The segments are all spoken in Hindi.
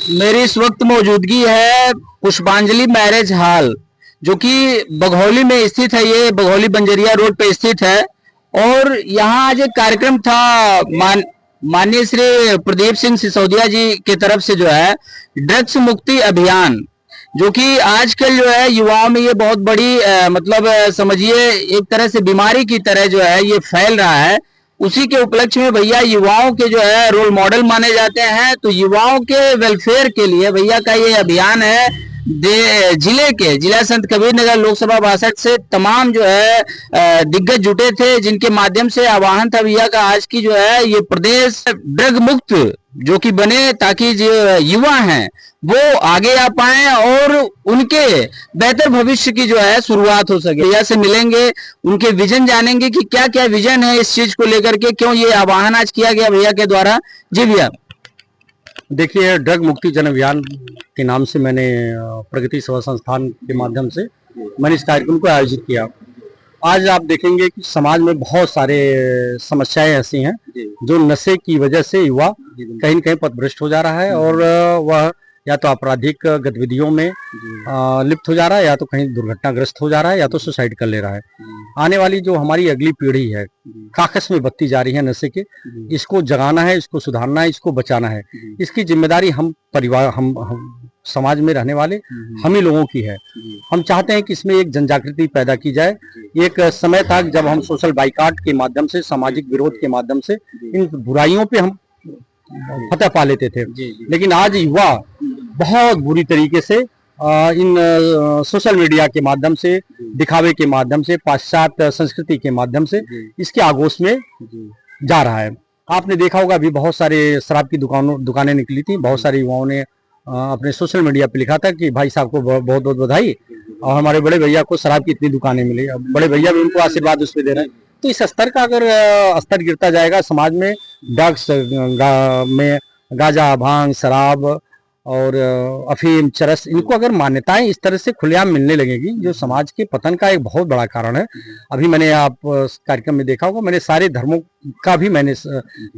मेरी इस वक्त मौजूदगी है पुष्पांजलि मैरिज हॉल, जो कि बघौली में स्थित है। ये बघौली बंजरिया रोड पे स्थित है। और यहाँ आज एक कार्यक्रम था माननीय श्री प्रदीप सिंह सिसोदिया जी की तरफ से, जो है ड्रग्स मुक्ति अभियान, जो कि आजकल जो है युवाओं में ये बहुत बड़ी मतलब समझिए एक तरह से बीमारी की तरह जो है ये फैल रहा है। उसी के उपलक्ष्य में भैया युवाओं के जो है रोल मॉडल माने जाते हैं, तो युवाओं के वेलफेयर के लिए भैया का ये अभियान है। जिला संत कबीर नगर लोकसभा 62 से तमाम जो है दिग्गज जुटे थे, जिनके माध्यम से आह्वान था भैया का आज की जो है ये प्रदेश ड्रग मुक्त जो कि बने, ताकि जो युवा हैं वो आगे आ पाए और उनके बेहतर भविष्य की जो है शुरुआत हो सके। भैया से मिलेंगे, उनके विजन जानेंगे कि क्या क्या विजन है इस चीज को लेकर के, क्यों ये आह्वान आज किया गया भैया के द्वारा। जी भैया। देखिए, ड्रग मुक्ति जन अभियान के नाम से मैंने प्रगति सेवा संस्थान के माध्यम से मैंने इस कार्यक्रम को आयोजित किया। आज आप देखेंगे कि समाज में बहुत सारे समस्याएं ऐसी हैं जो नशे की वजह से युवा कहीं न कहीं पथभ्रष्ट हो जा रहा है और वह या तो आपराधिक गतिविधियों में लिप्त हो जा रहा है, या तो कहीं दुर्घटनाग्रस्त हो जा रहा है, या तो सुसाइड कर ले रहा है। आने वाली जो हमारी अगली पीढ़ी है काकस में बत्ती जा रही है नशे के, इसको जगाना है, इसको सुधारना है, इसको बचाना है। इसकी जिम्मेदारी हम परिवार हम समाज में रहने वाले हम ही लोगों की है। हम चाहते हैं कि इसमें एक जनजागृति पैदा की जाए। एक समय था जब हम सोशल बाइकाट के माध्यम से, सामाजिक विरोध के माध्यम से इन बुराइयों पे हम फतह पा लेते थे, लेकिन आज युवा बहुत बुरी तरीके से इन सोशल मीडिया के माध्यम से, दिखावे के माध्यम से, पाश्चात्य संस्कृति के माध्यम से इसके आगोश में जा रहा है। आपने देखा होगा अभी बहुत सारे शराब की दुकानें निकली थी। बहुत सारे युवाओं ने अपने सोशल मीडिया पे लिखा था कि भाई साहब को बहुत बहुत बधाई, और हमारे बड़े भैया को शराब की इतनी दुकानें मिली। अब बड़े भैया भी उनको आशीर्वाद उस पर दे रहे हैं। तो इस स्तर का अगर स्तर गिरता जाएगा समाज में, ड्रग्स में गांजा, भांग, शराब और अफीम, चरस, इनको अगर मान्यताएं इस तरह से खुलेआम मिलने लगेगी, जो समाज के पतन का एक बहुत बड़ा कारण है। अभी मैंने आप कार्यक्रम में देखा होगा, मैंने सारे धर्मों का भी मैंने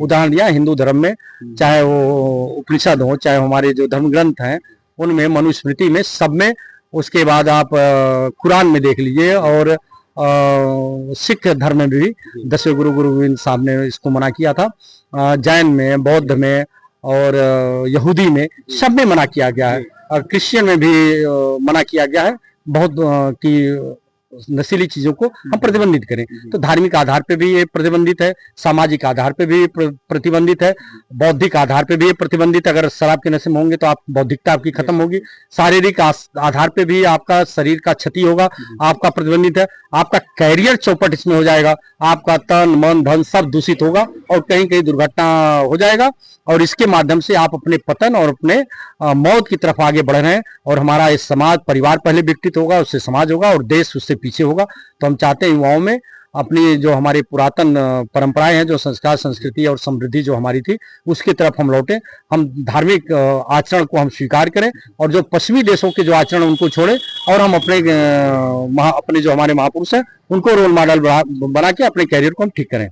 उदाहरण दिया। हिंदू धर्म में चाहे वो उपनिषद हो, चाहे हमारे जो धर्म ग्रंथ हैं उनमें, मनुस्मृति में, सब में, उसके बाद आप कुरान में देख लीजिए, और सिख धर्म में भी 10वें गुरु गोविंद साहब ने इसको मना किया था। जैन में, बौद्ध में और यहूदी में, सब में मना किया गया है। और क्रिश्चियन में भी मना किया गया है बहुत कि नशीली चीजों को हम प्रतिबंधित करें। तो धार्मिक आधार पे भी ये प्रतिबंधित है, सामाजिक आधार पे भी प्रतिबंधित है, बौद्धिक आधार पे भी ये प्रतिबंधित। अगर शराब के नशे में होंगे तो आप बौद्धिकता आपकी खत्म होगी। शारीरिक आधार पे भी आपका शरीर का क्षति होगा, आपका प्रतिबंधित है। आपका कैरियर चौपट इसमें हो जाएगा, आपका तन मन धन सब दूषित होगा और कहीं कहीं दुर्घटना हो जाएगा। और इसके माध्यम से आप अपने पतन और अपने मौत की तरफ आगे बढ़ रहे हैं। और हमारा इस समाज, परिवार पहले विकसित होगा, उससे समाज होगा और देश उससे पीछे होगा। तो हम चाहते हैं युवाओं में अपनी जो हमारी पुरातन परंपराएं हैं, जो संस्कार, संस्कृति और समृद्धि जो हमारी थी, उसकी तरफ हम लौटें। हम धार्मिक आचरण को हम स्वीकार करें और जो पश्चिमी देशों के जो आचरण उनको छोड़ें, और हम अपने जो हमारे महापुरुष हैं उनको रोल मॉडल बना के अपने कैरियर को हम ठीक करें।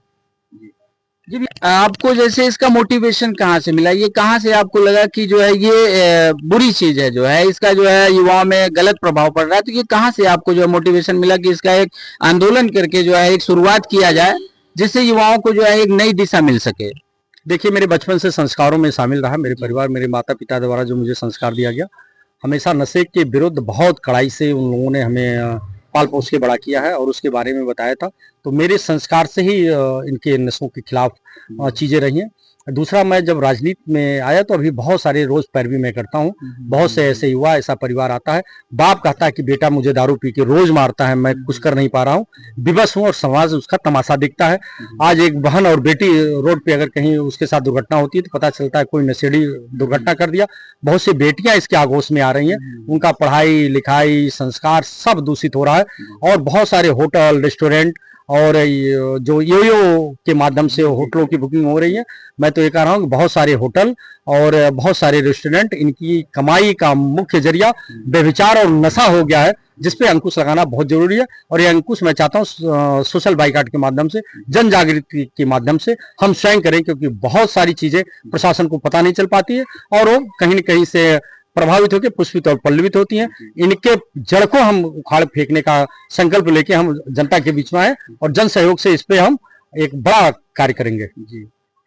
जी, आपको जैसे इसका मोटिवेशन कहाँ से मिला? ये कहाँ से आपको लगा कि जो है ये बुरी चीज है, जो है इसका जो है युवाओं में गलत प्रभाव पड़ रहा है? तो ये कहाँ से आपको जो है मोटिवेशन मिला कि इसका एक आंदोलन करके जो है एक शुरुआत किया जाए, जिससे युवाओं को जो है एक नई दिशा मिल सके? देखिए, मेरे बचपन से संस्कारों में शामिल रहा। मेरे परिवार, मेरे माता पिता द्वारा जो मुझे संस्कार दिया गया, हमेशा नशे के विरुद्ध बहुत कड़ाई से उन लोगों ने हमें पाल पोस के बड़ा किया है और उसके बारे में बताया था। तो मेरे संस्कार से ही इनके नशों के खिलाफ चीजें रही हैं। दूसरा, मैं जब राजनीति में आया तो अभी बहुत सारे रोज पैरवी मैं करता हूँ। बहुत से ऐसे युवा, ऐसा परिवार आता है, बाप कहता है कि बेटा मुझे दारू पी के रोज मारता है, मैं कुछ कर नहीं पा रहा हूँ, विवश हूँ, और समाज उसका तमाशा दिखता है। आज एक बहन और बेटी रोड पे अगर कहीं उसके साथ दुर्घटना होती है तो पता चलता है कोई नशेड़ी दुर्घटना कर दिया। बहुत सी बेटियां इसके आगोश में आ रही हैं, उनका पढ़ाई लिखाई, संस्कार सब दूषित हो रहा है। और बहुत सारे होटल, रेस्टोरेंट और जो योयो के माध्यम से होटलों की बुकिंग हो रही है। मैं तो ये कह रहा हूँ कि बहुत सारे होटल और बहुत सारे रेस्टोरेंट, इनकी कमाई का मुख्य जरिया व्यभिचार और नशा हो गया है, जिसपे अंकुश लगाना बहुत जरूरी है। और ये अंकुश मैं चाहता हूँ सोशल बाइकाट के माध्यम से, जन जागृति के माध्यम से हम स्वयं करें, क्योंकि बहुत सारी चीजें प्रशासन को पता नहीं चल पाती है और वो कहीं न कहीं से प्रभावित होकर पुष्पित और पल्लवित होती हैं। इनके जड़ को हम उखाड़ फेंकने का संकल्प लेके हम जनता के बीच में आए और जन सहयोग से इस पे हम एक बड़ा कार्य करेंगे। जी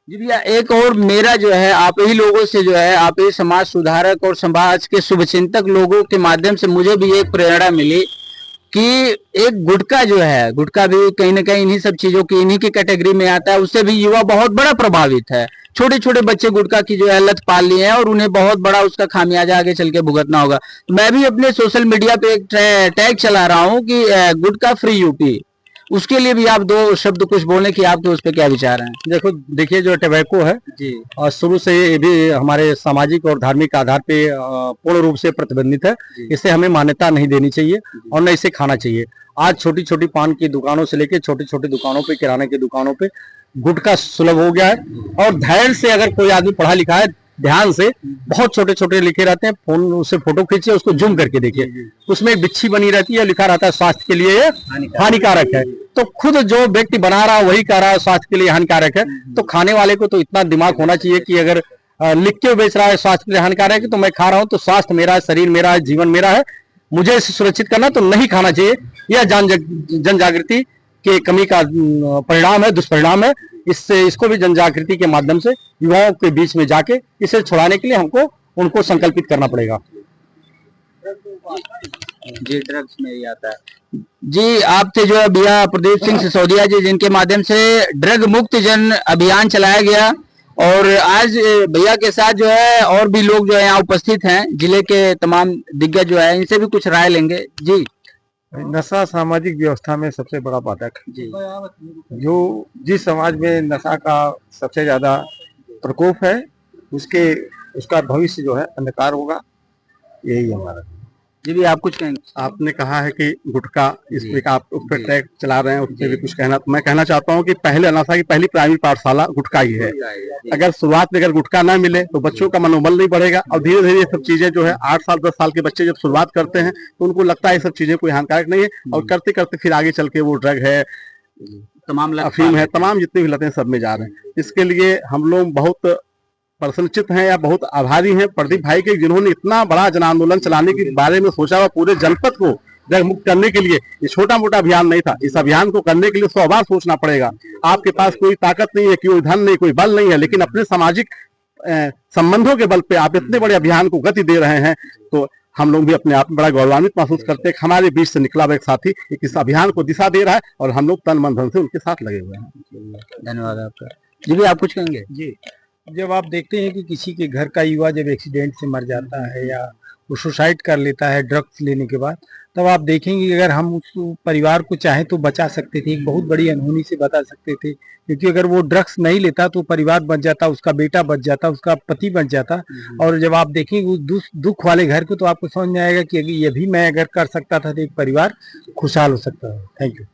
भैया, एक और मेरा जो है, आप ही लोगों से जो है, आप ही समाज सुधारक और समाज के शुभचिंतक लोगों के माध्यम से मुझे भी एक प्रेरणा मिली कि एक गुटखा जो है, गुटखा भी कहीं ना कहीं इन्हीं सब चीजों की, इन्हीं की कैटेगरी में आता है। उससे भी युवा बहुत बड़ा प्रभावित है। छोटे छोटे बच्चे गुटखा की जो है लत पाल लिए हैं और उन्हें बहुत बड़ा उसका खामियाजा आगे चल के भुगतना होगा। तो मैं भी अपने सोशल मीडिया पे एक टैग चला रहा हूँ कि गुटखा फ्री यूपी। उसके लिए भी आप दो शब्द कुछ बोलें कि आपके उस पर क्या विचार हैं। देखिए जो टबैको है जी, और शुरू से ये भी हमारे सामाजिक और धार्मिक आधार पे पूर्ण रूप से प्रतिबंधित है। इसे हमें मान्यता नहीं देनी चाहिए और न इसे खाना चाहिए। आज छोटी छोटी पान की दुकानों से लेकर छोटी छोटी दुकानों पे, किराने की दुकानों पे गुटखा सुलभ हो गया है। और धैर्य से अगर कोई आदमी पढ़ा लिखा है, ध्यान से, बहुत छोटे छोटे लिखे रहते हैं, फोन उससे फोटो खींचिए, उसको जूम करके देखिए, उसमें एक बिच्छी बनी रहती है, लिखा रहता है स्वास्थ्य के लिए ये हानिकारक है। तो खुद जो व्यक्ति बना रहा है वही कह रहा है स्वास्थ्य के लिए हानिकारक है। तो खाने वाले को तो इतना दिमाग होना चाहिए कि अगर लिख के बेच रहा है स्वास्थ्य के लिए हानिकारक है, तो मैं खा रहा हूं तो स्वास्थ्य मेरा है, शरीर मेरा है, जीवन मेरा है, मुझे इसे सुरक्षित करना, तो नहीं खाना चाहिए। यह जन जागृति के कमी का परिणाम है, दुष्परिणाम है। इससे इसको भी जन जागृति के माध्यम से युवाओं के बीच में जाके इसे छुड़ाने के लिए हमको उनको संकल्पित करना पड़ेगा। जी, ड्रग्स में ही आता है। जी, आप थे जो है भैया प्रदीप सिंह सिसोदिया जी, जिनके माध्यम से ड्रग मुक्त जन अभियान चलाया गया। और आज भैया के साथ जो है और भी लोग जो है यहाँ उपस्थित हैं, जिले के तमाम दिग्गज जो है, इनसे भी कुछ राय लेंगे। जी, नशा सामाजिक व्यवस्था में सबसे बड़ा बाधक है। जी, जो जिस समाज में नशा का सबसे ज्यादा प्रकोप है, उसका भविष्य जो है अंधकार होगा। यही हमारा। जी भी आप कुछ कहेंगे। आपने कहा है कि गुटखा, इस पे आप उस पर ट्रैक चला रहे हैं, उस पर भी कुछ कहना, मैं कहना चाहता हूँ कि पहले नशा की पहली प्राइमरी पाठशाला गुटखा ही है। अगर शुरुआत में अगर गुटखा ना मिले तो बच्चों का मनोबल नहीं बढ़ेगा और धीरे धीरे ये सब चीजें जो है 8 साल 10 साल के बच्चे जब शुरुआत करते हैं तो उनको लगता है ये सब चीजें कोई हानिकारक नहीं है, और करते करते फिर आगे चल के वो ड्रग है, तमाम अफीम है, तमाम जितनी भी लतें सब में जा रहे हैं। इसके लिए हम लोग बहुत प्रसन्नचित हैं या बहुत आभारी हैं प्रदीप भाई के, जिन्होंने इतना बड़ा जन आंदोलन चलाने के बारे में सोचा हुआ, पूरे जनपद को ड्रग मुक्त करने के लिए। ये छोटा मोटा अभियान नहीं था। इस अभियान को करने के लिए 100 बार सोचना पड़ेगा। आपके पास कोई ताकत नहीं है, कोई धन नहीं, कोई बल नहीं है, लेकिन अपने सामाजिक संबंधों के बल पे आप इतने बड़े अभियान को गति दे रहे हैं। तो हम लोग भी अपने आप में बड़ा गौरवान्वित महसूस करते हैं कि हमारे बीच से निकला हुआ एक साथी इस अभियान को दिशा दे रहा है और हम लोग तन मन धन से उनके साथ लगे हुए हैं। धन्यवाद आपका। जी भी आप कुछ कहेंगे। जी, जब आप देखते हैं कि किसी के घर का युवा जब एक्सीडेंट से मर जाता है या वो सुसाइड कर लेता है ड्रग्स लेने के बाद, तब आप देखेंगे कि अगर हम उस परिवार को चाहे तो बचा सकते थे, एक बहुत बड़ी अनहोनी से बचा सकते थे। क्योंकि अगर वो ड्रग्स नहीं लेता तो परिवार बच जाता, उसका बेटा बच जाता, उसका पति बच जाता। और जब आप देखेंगे उस दुख वाले घर को, तो आपको समझ में आएगा कि ये भी मैं अगर कर सकता था तो एक परिवार खुशहाल हो सकता है। Thank you.